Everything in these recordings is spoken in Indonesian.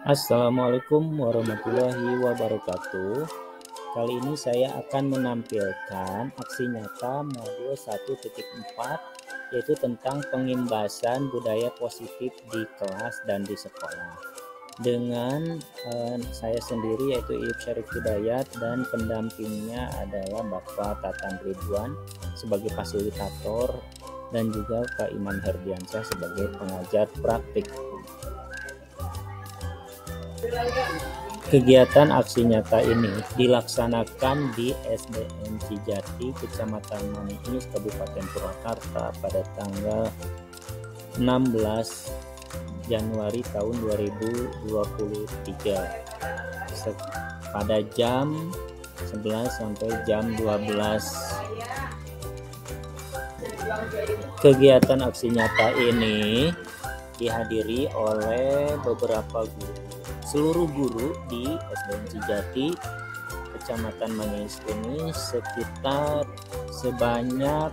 Assalamualaikum warahmatullahi wabarakatuh. Kali ini saya akan menampilkan aksi nyata modul 1.4, yaitu tentang pengimbasan budaya positif di kelas dan di sekolah. Dengan saya sendiri, yaitu Iip Syarif Hidayat, dan pendampingnya adalah Bapak Tatan Ridwan sebagai fasilitator dan juga Pak Iman Herdiansyah sebagai pengajar praktik. Kegiatan aksi nyata ini dilaksanakan di SDN Cijati, Kecamatan Mangis, Kabupaten Purwakarta pada tanggal 16 Januari tahun 2023 pada jam 11 sampai jam 12. Kegiatan aksi nyata ini dihadiri oleh beberapa guru. Seluruh guru di SDN Cijati, Kecamatan Mangis ini sekitar sebanyak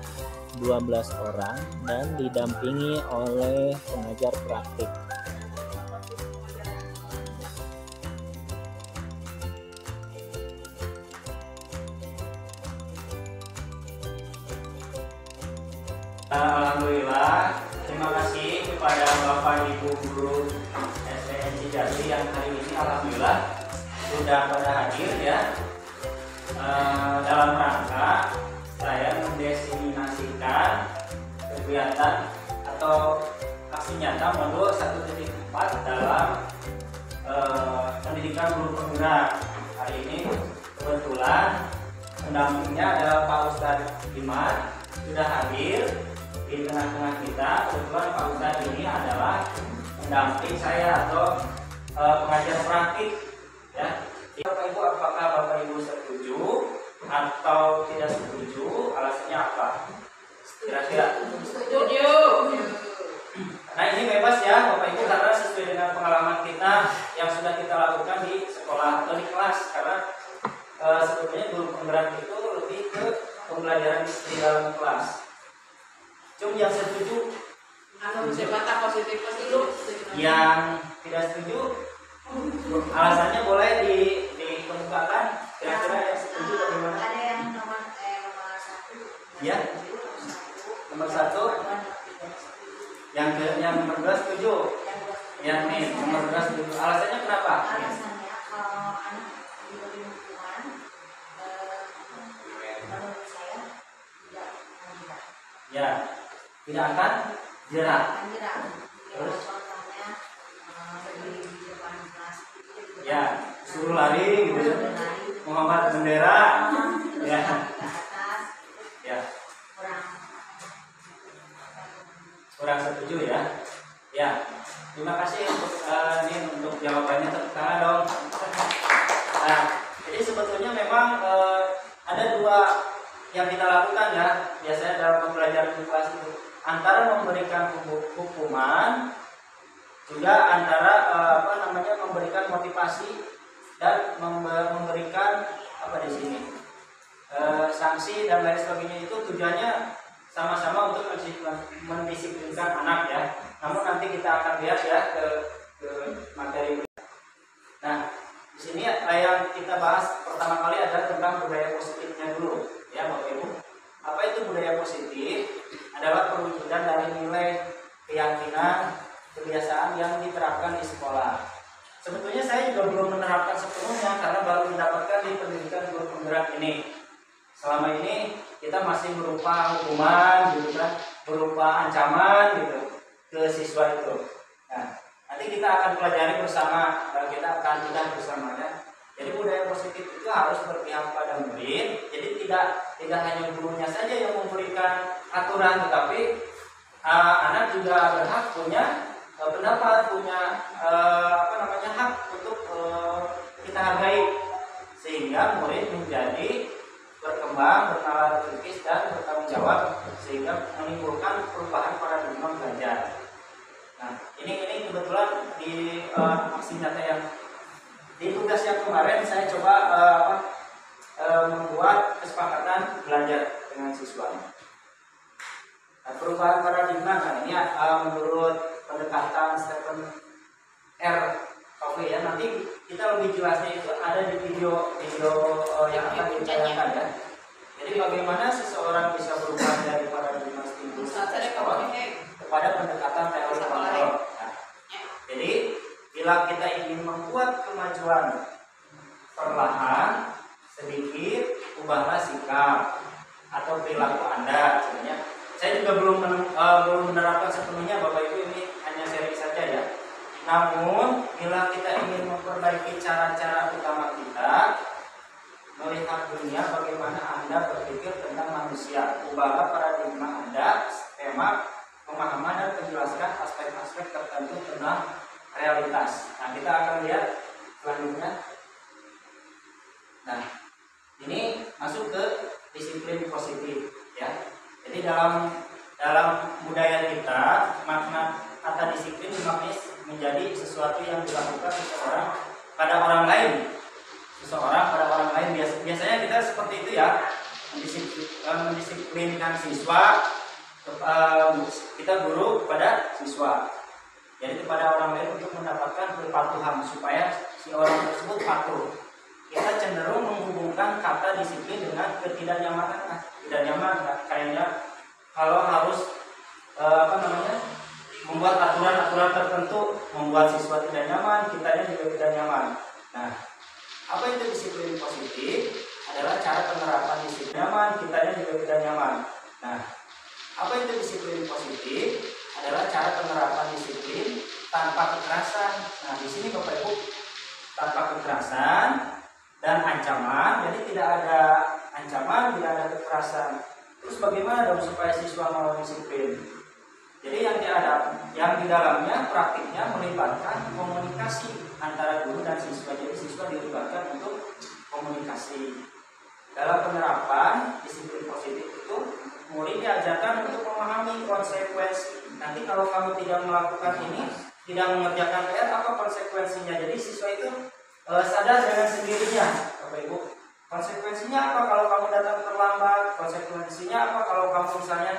12 orang dan didampingi oleh pengajar praktik. Alhamdulillah, terima kasih kepada Bapak Ibu Guru SDN Cijati yang hari ini alhamdulillah sudah pada hadir ya, dalam rangka saya mendesimasikan kegiatan atau aksi nyata modul 1.4 dalam pendidikan guru penggerak. Hari ini kebetulan pendampingnya adalah Pak Ustadz Iman sudah hadir di tengah-tengah kita. Kebetulan Pak Ustadz ini adalah pendamping saya atau pengajar praktik ya. Bapak Ibu, apakah Bapak Ibu setuju atau tidak setuju? Alasannya apa? Kira-kira? Setuju. Nah, ini bebas ya Bapak Ibu, karena sesuai dengan pengalaman kita yang sudah kita lakukan di sekolah atau di kelas. Karena sebetulnya guru penggerak itu lebih ke pembelajaran di dalam kelas. Cuma yang setuju, Kata positif dulu. yang tidak setuju, alasannya boleh dikemukakan. Kira-kira yang setuju bagaimana? Ada yang nomor satu. Ya, nomor satu. Yang nomor 2 setuju. Yang nih nomor 2 setuju. Alasannya kenapa? Alasannya kalau anak diberi hukuman, menurut saya tidak akan jerah. Ya, tidak akan jerah. Terus? Contohnya berdiri di depan kelas. Ya, suruh lari gitu. Berlari. Muhammad bendera. Ya, Ke atas. ya. Kurang. Kurang setuju ya. Ya, terima kasih untuk jawabannya. Tepuk tangan dong. Nah, jadi sebetulnya memang ada dua yang kita lakukan ya biasanya dalam pembelajaran di kelas itu, antara memberikan hukuman, juga antara memberikan motivasi dan memberikan di sini sanksi dan lain sebagainya. Itu tujuannya sama-sama untuk mendisiplinkan anak ya. Namun nanti kita akan lihat ya ke materi. Nah, di sini yang kita bahas pertama kali adalah tentang budaya positifnya dulu ya Bapak Ibu. Apa itu budaya positif? Adalah perwujudan dari nilai, keyakinan, kebiasaan yang diterapkan di sekolah. Sebetulnya saya juga belum menerapkan sepenuhnya karena baru mendapatkan di pendidikan guru penggerak ini. Selama ini kita masih berupa hukuman gitu kan, berupa ancaman gitu ke siswa itu. Nah, nanti kita akan pelajari bersama dan kita akan lihat bersamanya. Jadi budaya positif itu harus berpihak pada murid. Jadi tidak hanya gurunya saja yang memberikan aturan, tetapi anak juga berhak punya pendapat, punya hak untuk kita hargai, sehingga murid menjadi berkembang, bernalar kritis dan bertanggung jawab, sehingga menimbulkan perubahan paradigma belajar. Nah, ini kebetulan di aksi nyata yang di tugas yang kemarin saya coba membuat kesepakatan belajar dengan siswa. Nah, perubahan paradigma kan ini menurut pendekatan Stephen R. Oke ya, nanti kita lebih jelasnya itu ada di video yang akan ditayangkan ya. Jadi bagaimana seseorang bisa berubah dari paradigma stimulus kepada pendekatan teori kontrol. Nah, jadi bila kita ingin membuat kemajuan perlahan, sedikit, ubahlah sikap atau perilaku Anda. Sebenarnya saya juga belum menerapkan sepenuhnya, Bapak Ibu, ini hanya sharing saja ya. Namun bila kita ingin memperbaiki cara-cara utama kita melihat dunia, bagaimana Anda berpikir tentang manusia, ubahlah paradigma Anda, skema pemahaman dan penjelasan aspek-aspek tertentu tentang realitas. Nah, kita akan lihat selanjutnya. Nah, ini masuk ke disiplin positif ya. Jadi dalam budaya kita, makna kata disiplin dimaknai menjadi sesuatu yang dilakukan seseorang pada orang lain. Biasanya kita seperti itu ya, mendisiplinkan siswa, kita guru kepada siswa. Jadi kepada orang lain untuk mendapatkan kepatuhan supaya si orang tersebut patuh. Kita cenderung menghubungkan kata disiplin dengan ketidaknyamanan. Tidak nyaman, kayaknya kalau harus membuat aturan-aturan tertentu, membuat siswa tidak nyaman, kitanya juga tidak nyaman. Nah, apa itu disiplin positif? Adalah cara penerapan disiplin nyaman, kitanya juga tidak nyaman. Nah, apa itu disiplin positif? Adalah cara penerapan disiplin tanpa kekerasan. Nah, di sini Bapak Ibu, tanpa kekerasan dan ancaman, jadi tidak ada ancaman, tidak ada kekerasan. Terus bagaimana dong supaya siswa mau disiplin? Jadi yang di dalamnya praktiknya melibatkan komunikasi antara guru dan siswa. Jadi siswa dilibatkan untuk komunikasi. Dalam penerapan disiplin positif itu, murid diajarkan untuk memahami konsekuensi. Nanti kalau kamu tidak melakukan ini, tidak mengerjakan PR, apa konsekuensinya? Jadi siswa itu sadar dengan sendirinya, Bapak Ibu. Konsekuensinya apa kalau kamu datang terlambat? Konsekuensinya apa kalau kamu misalnya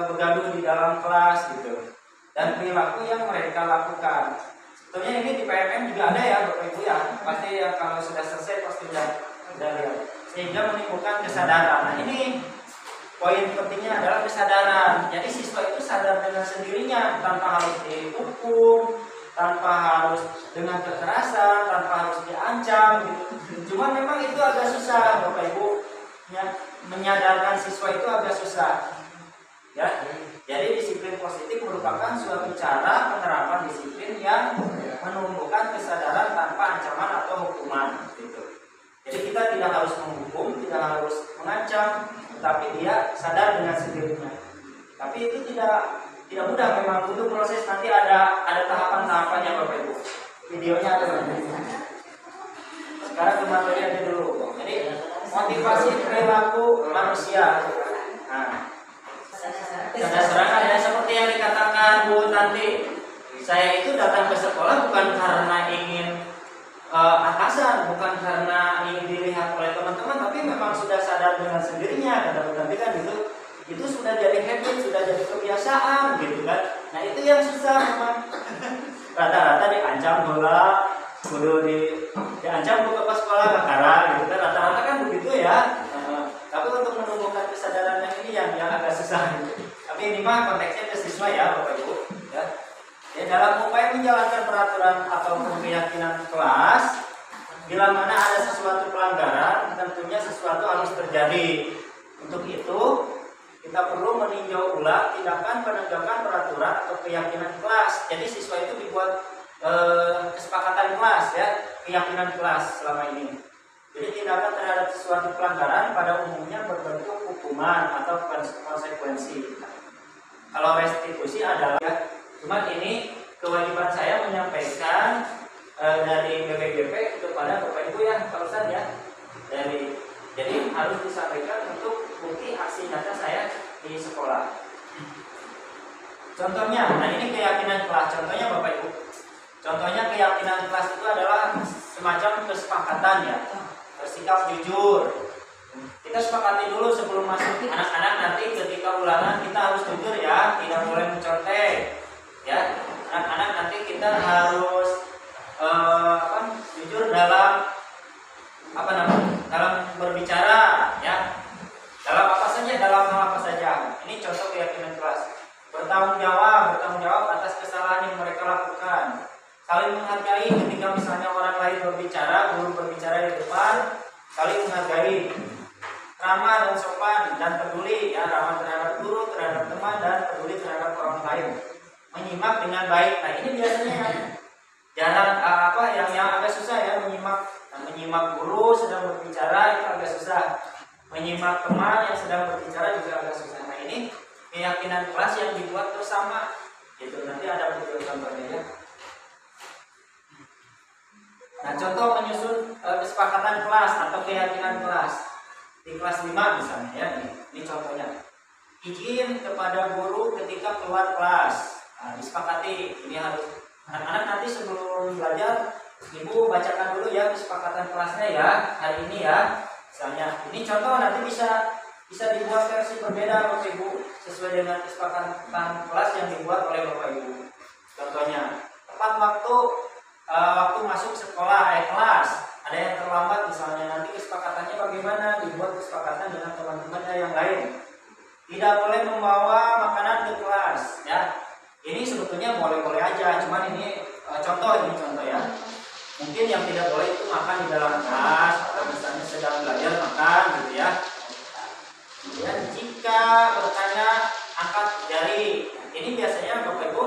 bergaduh di dalam kelas gitu? Dan perilaku yang mereka lakukan. Sebetulnya ini di PMM juga ada ya, Bapak Ibu ya. Pasti ya, kalau sudah selesai pasti sudah lihat. Sehingga menimbulkan kesadaran. Nah, ini poin pentingnya adalah kesadaran. Jadi siswa itu sadar dengan sendirinya tanpa harus dihukum, tanpa harus dengan kekerasan, tanpa harus diancam gitu. Cuma memang itu agak susah, Bapak Ibu. Menyadarkan siswa itu agak susah. Ya. Jadi disiplin positif merupakan suatu cara penerapan disiplin yang menumbuhkan kesadaran tanpa ancaman atau hukuman gitu. Jadi kita tidak harus menghukum, tidak harus mengancam, tapi dia sadar dengan sendirinya. Tapi itu tidak mudah, memang butuh proses. Nanti ada tahapan-tahapannya Bapak Ibu. Videonya ada. Sekarang ke materi aja dulu. Jadi motivasi perilaku manusia. Nah, ada serangan ya, seperti yang dikatakan Bu Tanti. Saya itu datang ke sekolah bukan karena ingin atasan, bukan karena ingin dilihat oleh teman-teman, tapi memang sudah sadar dengan sendirinya. Kata Bu Tanti kan itu sudah jadi habit, sudah jadi kebiasaan gitu kan. Nah, itu yang susah memang. Rata-rata diancam bola, kudu diancam buka ke sekolah kakara gitu kan. Rata-rata kan begitu ya. Tapi untuk menumbuhkan kesadaran yang ini yang agak susah gitu. Tapi ini mah konteksnya ke siswa ya Bapak Ibu ya. Ya, dalam upaya menjalankan peraturan atau keyakinan kelas, bila mana ada sesuatu pelanggaran, tentunya sesuatu harus terjadi. Untuk itu, kita perlu meninjau ulang tindakan penegakan peraturan atau keyakinan kelas. Jadi siswa itu dibuat kesepakatan kelas ya, keyakinan kelas selama ini. Jadi tindakan terhadap sesuatu pelanggaran pada umumnya berbentuk hukuman atau konsekuensi. Kalau restitusi adalah ya, cuma ini kewajiban saya menyampaikan dari BPGP kepada Bapak Ibu ya, Pak Ustadz ya. Jadi harus disampaikan untuk bukti aksi nyata saya di sekolah. Contohnya, nah ini keyakinan kelas. Contohnya Bapak Ibu. Contohnya keyakinan kelas itu adalah semacam kesepakatan ya. Bersikap jujur. Kita sepakati dulu sebelum masuk. Anak-anak nanti ketika ulangan kita harus jujur ya, tidak boleh mencontek. Ya, anak-anak nanti kita harus saling menghargai ketika misalnya orang lain berbicara, guru berbicara di depan, saling menghargai, ramah dan sopan dan peduli, ya, ramah terhadap guru, terhadap teman, dan peduli terhadap orang lain, menyimak dengan baik. Nah ini biasanya jarang yang agak susah ya, menyimak guru sedang berbicara itu agak susah, menyimak teman yang sedang berbicara juga agak susah. Nah ini keyakinan kelas yang dibuat bersama, itu nanti ada video contohnya ya. Nah contoh menyusun kesepakatan kelas atau keyakinan kelas di kelas 5 misalnya ya, ini contohnya. Izin kepada guru ketika keluar kelas. Nah, disepakati ini harus anak-anak nanti sebelum belajar ibu bacakan dulu ya kesepakatan kelasnya ya hari ini ya. Misalnya ini contoh, nanti bisa dibuat versi berbeda Bapak Ibu sesuai dengan kesepakatan kelas yang dibuat oleh Bapak Ibu. Contohnya tepat waktu masuk sekolah kelas, ada yang terlambat misalnya, nanti kesepakatannya bagaimana, dibuat kesepakatan dengan teman-temannya yang lain. Tidak boleh membawa makanan ke kelas ya. Ini sebetulnya boleh-boleh aja, cuman ini contoh ya. Mungkin yang tidak boleh itu makan di dalam kelas atau misalnya sedang belajar makan gitu ya. Kemudian jika bertanya angkat jari. Ini biasanya Bapak Ibu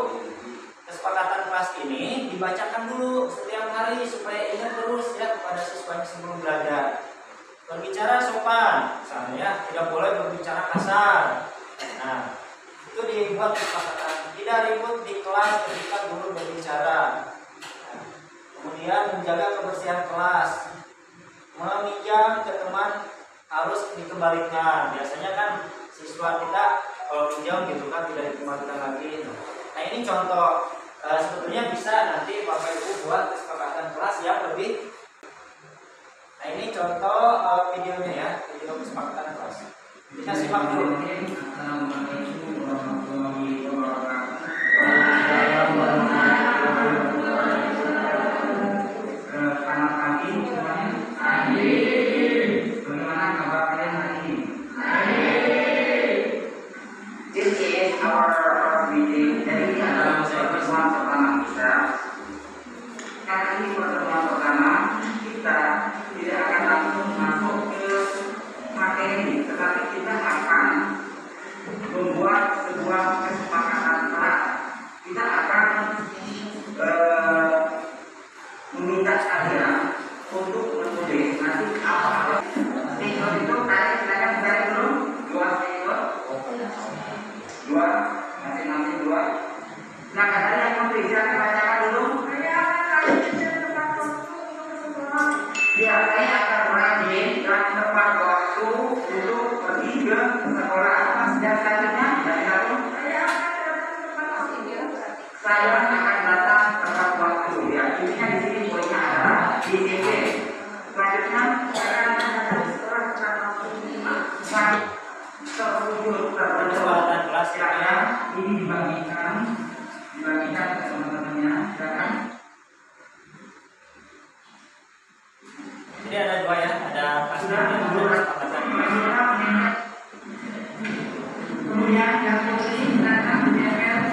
kesepakatan kelas ini dibacakan dulu setiap hari supaya ingat terus ya kepada siswanya sebelum belajar. Berbicara sopan, misalnya ya, tidak boleh berbicara kasar. Nah, itu dibuat kesepakatan. Tidak ribut di kelas ketika guru berbicara. Kemudian menjaga kebersihan kelas, meminjam ke teman harus dikembalikan. Biasanya kan siswa kita kalau pinjam gitu kan tidak dikembalikan lagi. Nah ini contoh, sebetulnya bisa nanti Bapak Ibu buat kesepakatan kelas yang lebih. Nah ini contoh videonya ya, video kesepakatan kelas. Kita simak dulu. Jadi ada dua ya, ada pasien dan ada kesepakatan kelas. Kemudian yang posisi datang DPR.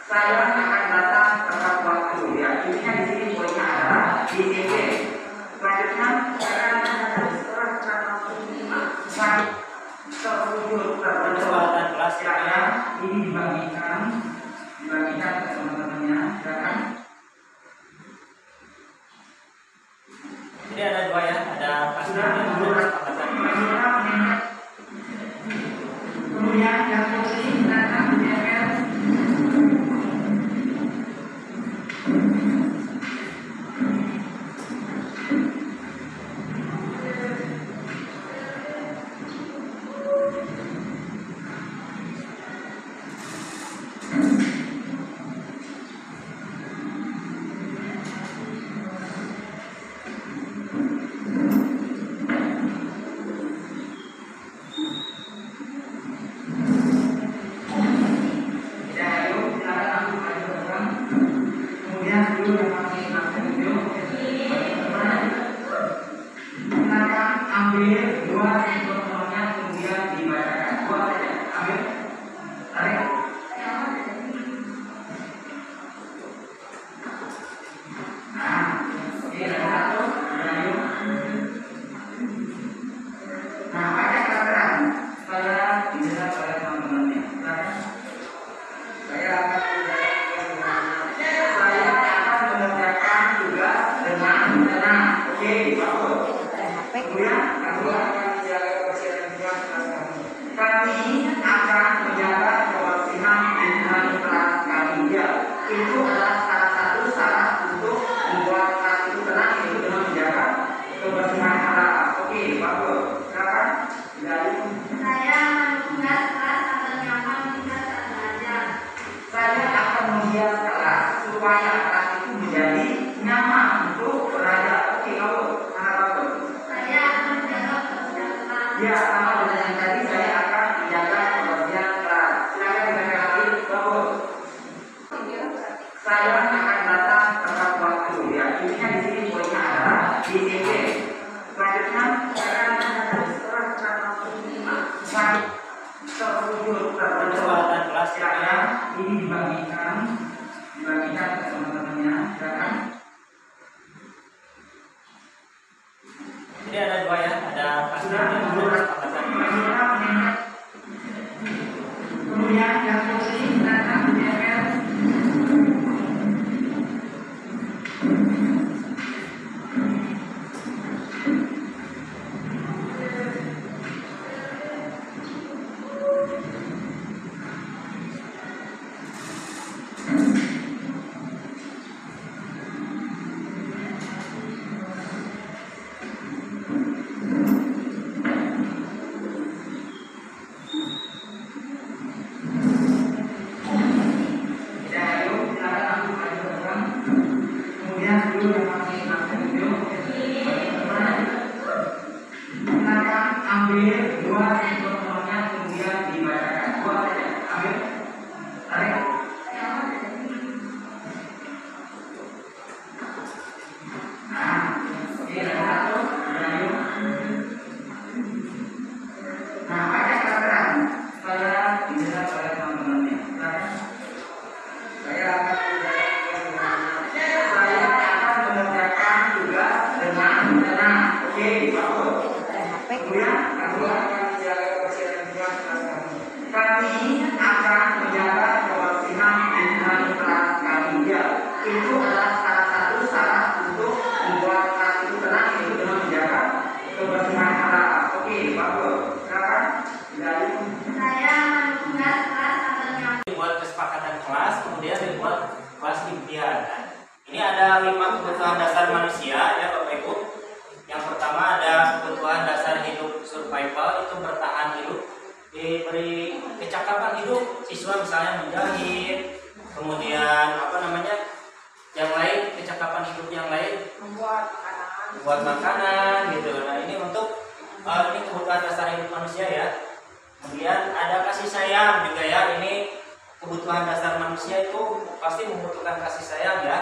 Saya akan datang tepat waktu ya. Intinya di sini poinnya adalah di sini. ini dibagikan ke teman-temannya, silakan. Jadi ada dua ya, ada pasien dan kesepakatan. Kemudian yang kursi datang di DPR. Ini dibagikan ke teman-temannya, silakan. Jadi ada dua ya, ada pasien dan kesepakatan. Kemudian yang kursi datang di DPR. Ini ada 5 kebutuhan dasar manusia ya Bapak Ibu. Yang pertama ada kebutuhan dasar hidup survival, itu bertahan hidup, diberi kecakapan hidup, siswa misalnya menjahit, kemudian yang lain kecakapan hidup yang lain membuat makanan gitu. Nah ini untuk ini kebutuhan dasar hidup manusia ya. Kemudian ada kasih sayang juga ya, ini kebutuhan dasar manusia itu pasti membutuhkan kasih sayang ya.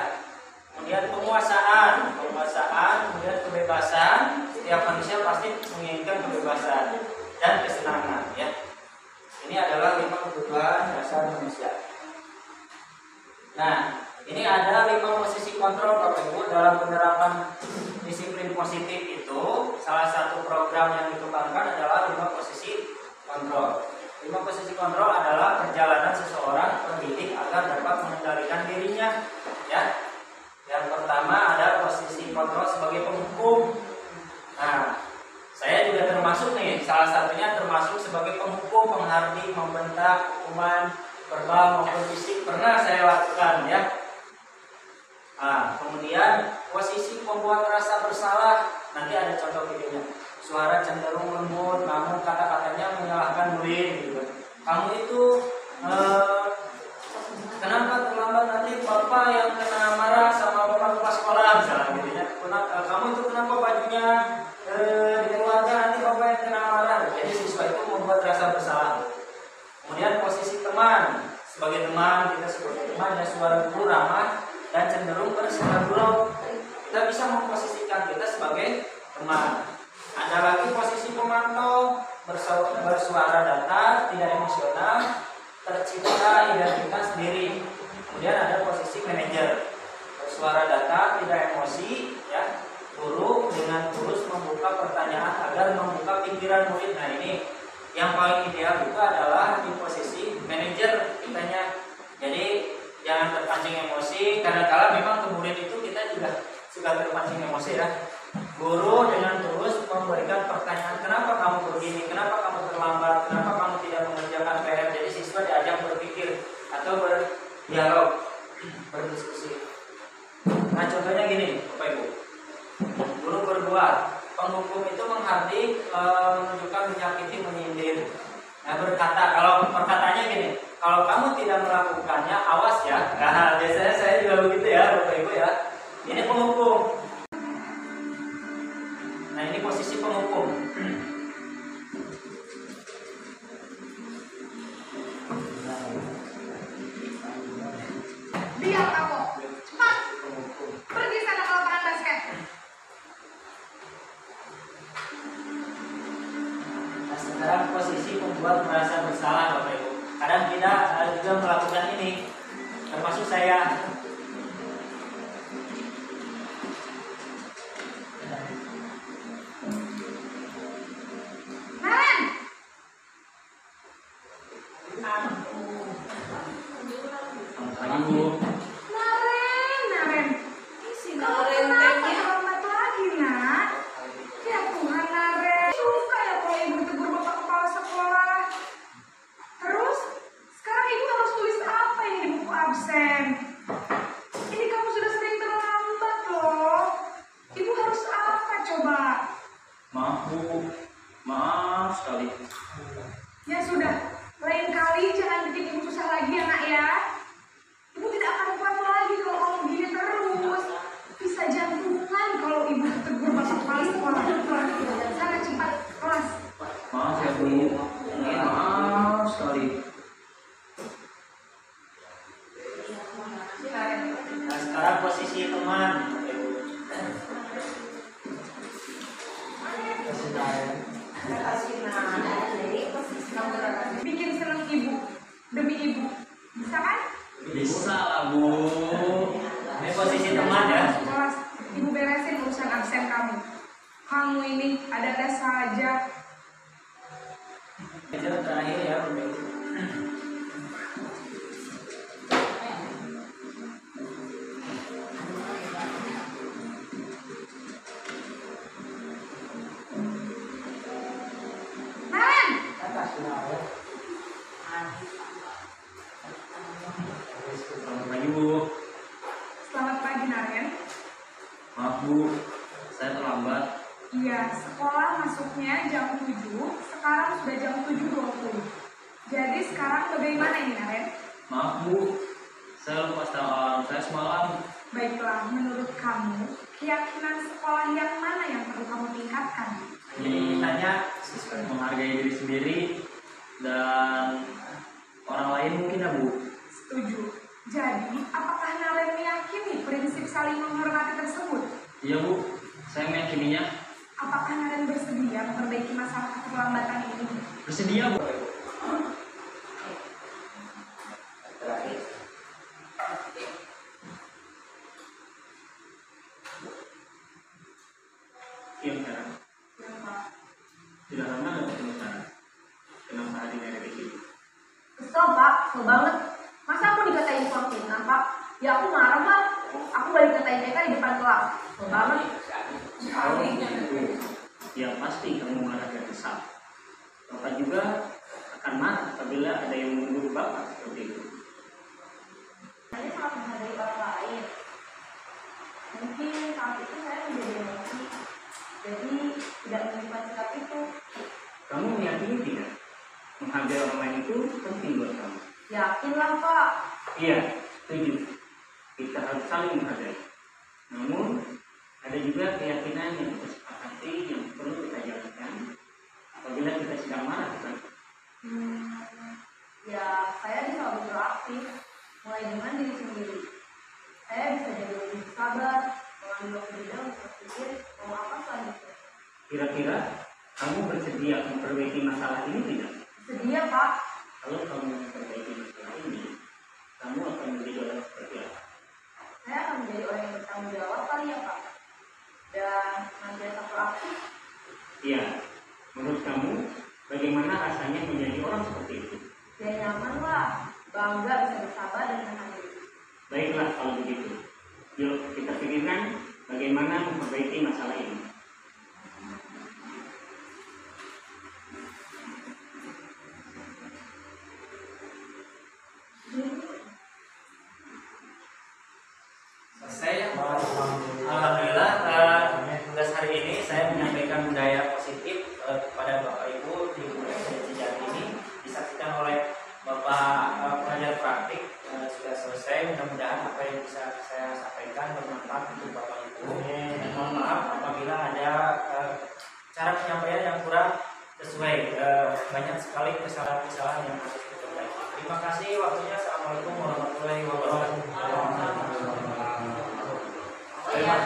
Kemudian penguasaan, kemudian kebebasan. Setiap manusia pasti menginginkan kebebasan dan kesenangan ya. Ini adalah 5 kebutuhan dasar manusia. Nah, ini ada 5 posisi kontrol Bapak Ibu dalam penerapan disiplin positif itu. Salah satu program yang dikembangkan adalah 5 posisi kontrol. 5 posisi kontrol adalah perjalanan seseorang pendidik agar dapat mengendalikan dirinya. Ya. Yang pertama ada posisi kontrol sebagai penghukum. Nah, saya juga termasuk nih, salah satunya termasuk sebagai penghukum, menghardik, membentak, hukuman verbal maupun fisik pernah saya lakukan ya. Nah, kemudian posisi pembuat rasa bersalah, nanti ada contoh videonya. Suara cenderung lembut, namun kata-katanya menyalahkan murid. Gitu. Kamu itu kenapa terlambat, nanti bapak yang kena marah sama bapak kepala sekolah misalnya gitu ya. Kamu itu kenapa bajunya dikeluarkan, nanti bapak yang kena marah. Jadi siswa itu membuat rasa bersalah. Kemudian posisi teman, sebagai teman kita sebagai teman dan suara guru ramah dan cenderung bersikap gurau. Kita bisa memposisikan kita sebagai teman. Ada lagi posisi pemantau, bersuara datar, tidak emosional, tercipta identitas diri. Kemudian ada posisi manajer, bersuara datar, tidak emosi, ya. Guru dengan tulus membuka pertanyaan agar membuka pikiran murid. Nah ini yang paling ideal itu adalah di posisi manajer kitanya. Jadi jangan terpancing emosi. Kadang-kala memang ke murid itu kita juga suka terpancing emosi ya. Guru dengan tulus memberikan pertanyaan, kenapa kamu begini, kenapa kamu terlambat, kenapa kamu tidak mengerjakan PR. Jadi siswa diajak berpikir atau berdialog, berdiskusi. Nah contohnya gini Bapak Ibu, guru berbuat, penghukum itu menghardik, menunjukkan, menyakiti, menyindir. Nah berkata, kalau perkataannya gini, kalau kamu tidak melakukannya awas ya. Nah biasanya saya juga begitu ya Bapak Ibu ya. Ini penghukum. Nah ini posisi penghukum. Diam kamu, cepat pergi sana ke lapangan basket. Nah sekarang posisi membuat merasa bersalah Bapak Ibu. Kadang kita juga melakukan ini, termasuk saya. Naren, ini si Naren kenapa terlambat lagi nak? Ya Tuhan Naren, suka ya kalau ibu ditegur bapak kepala sekolah. Terus sekarang ibu harus tulis apa ini di buku absen? Ini kamu sudah sering terlambat loh. Ibu harus apa coba? Maaf Bu, maaf sekali. Ya sudah, lain kali jangan bikin ibu susah lagi ya nak ya. Ibu tidak akan kuat lagi kalau kamu begini terus. Bisa jantungan kalau ibu tegur bapak kepala sekolah. Sana cepat kelas. Maaf ya Bu, maaf sekali. Nah sekarang posisi teman. Bikin seneng ibu demi ibu. Bisa kan? Bisa lah Bu. Ini posisi teman ya. Kelas, ibu beresin urusan absen kamu. Kamu ini ada-ada saja. Itu terakhir ya Bu. Naren, Selamat pagi Bu. selamat pagi Naren. Maaf Bu, saya terlambat. Iya, sekolah masuknya jam 7, sekarang sudah jam 7.20. Jadi sekarang bagaimana ini Naren? Maaf Bu, saya lupa tahu alarm saya semalam. Baiklah, menurut kamu, keyakinan sekolah yang mana yang perlu kamu tingkatkan? Ini hanya menghargai diri sendiri dan orang lain mungkin ya Bu. Setuju. Jadi, apakah Naren meyakini prinsip saling menghormati tersebut? Iya Bu, saya meyakininya. Apakah Naren bersedia memperbaiki masalah keterlambatan ini? Bersedia Bu. Iya sekarang. Tidak lama ada ketemu sana. Kenapa hadirnya dari sini? Kesel Pak, kesel banget. Masa aku dikatain penghinaan Pak? Ya aku marah lah. Aku balik katain mereka di depan kelas. Kesel banget. Kalau gitu, ya pasti kamu marah dan kesal. Bapak juga akan marah apabila ada yang menegur Bapak seperti itu. Saya sangat menghargai orang lain. Mungkin saat itu saya menjadi emosi. Jadi tidak menyimpan sikap itu. Kamu meyakini tidak? Menghargai orang lain itu penting buat kamu. Yakinlah Pak. Iya, setuju. Kita harus saling menghargai. Namun, ada juga keyakinan yang kita sepakati yang perlu kita jalankan apabila kita sedang marah, bukan? Ya saya bisa lebih proaktif. Mulai dengan diri sendiri. Saya bisa jadi lebih sabar, mengambil waktu jeda untuk berpikir mau apa selanjutnya. Kira-kira kamu bersedia memperbaiki masalah ini tidak? Sedia Pak. Kalau kamu memperbaiki masalah ini, kamu akan menjadi orang seperti apa? Saya akan menjadi orang yang bertanggung jawab kali ya Pak. Dan senantiasa proaktif. Iya, menurut kamu bagaimana rasanya menjadi orang seperti itu? Ya nyaman lah, bangga bisa bersabar dan menahan diri. Baiklah kalau begitu. Yuk kita pikirkan bagaimana memperbaiki masalah ini. Selesai ya. Alhamdulillah tugas hari ini saya menyampaikan budaya positif kepada Bapak Ibu di Cijanti ini disaksikan oleh Bapak pengajar praktik sudah selesai. Mudah-mudahan apa yang bisa saya sampaikan bermanfaat untuk Bapak Ibu. Dan mohon maaf apabila ada cara penyampaian yang kurang sesuai. Banyak sekali kesalahan-kesalahan yang harus diperbaiki. Terima kasih waktunya. Assalamualaikum warahmatullahi wabarakatuh. Oh iya,